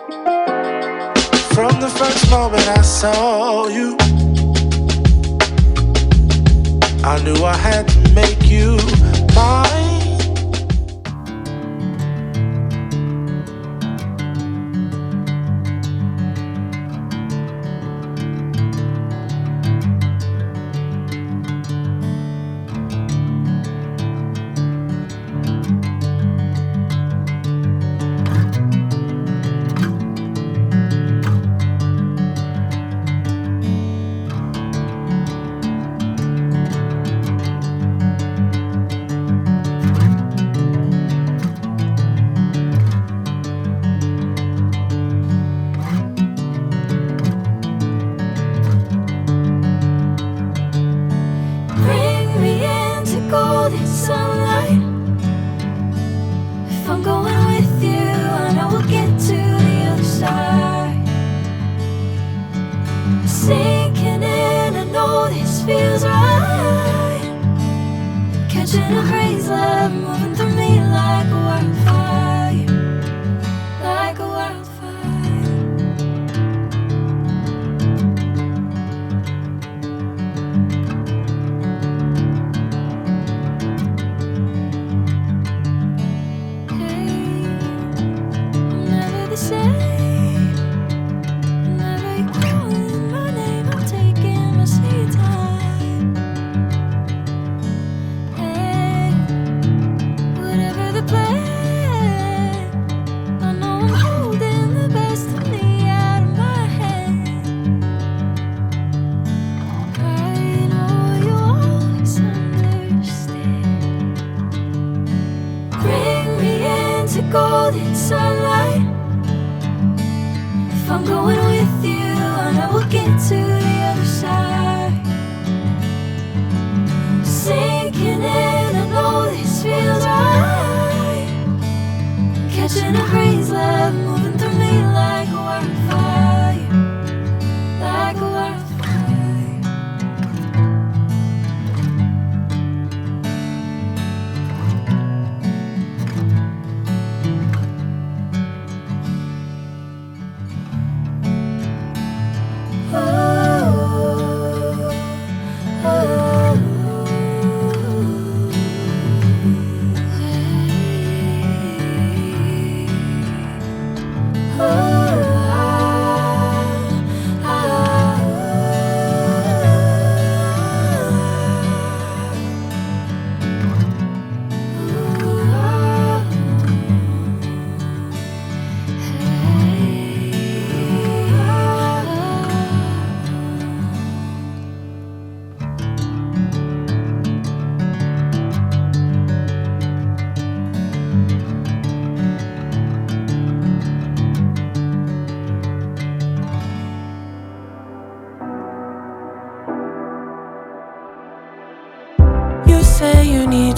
From the first moment I saw you, I knew I had to make you mine.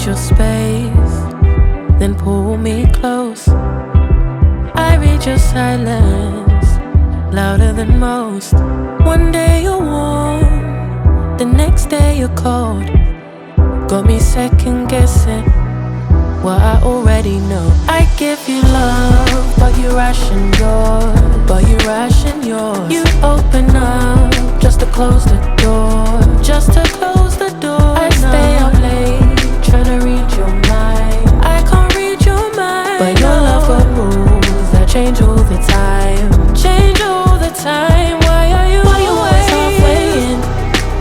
Your space, then pull me close. I read your silence, louder than most. One day you're warm, the next day you're cold. Got me second guessing what I already know. I give you love, but you ration yours. You open up just to close the door, just to close the door. I stay up late trying to read your mind. I can't read your mind, but your love got rules that change all the time. Change all the time. Why are you always halfway in?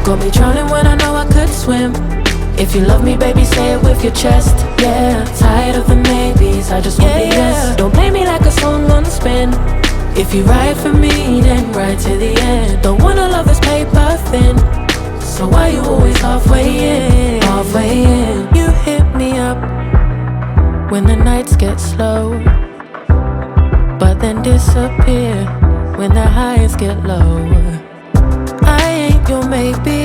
Got me drowning when I know I could swim. If you love me, baby, say it with your chest. Yeah, tired of the maybes, I just want the yes. Don't play me like a song on spin. If you ride for me, then ride to the end. Don't wanna love this paper thin. So why you always halfway in? Halfway in. You hit me up when the nights get slow, but then disappear when the highs get low. I ain't your maybe,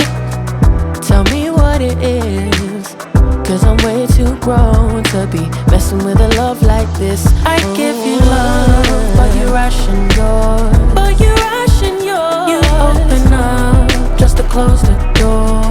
tell me what it is, 'cause I'm way too grown to be messing with a love like this. I give you love, but you ration yours. You open up just to close the door,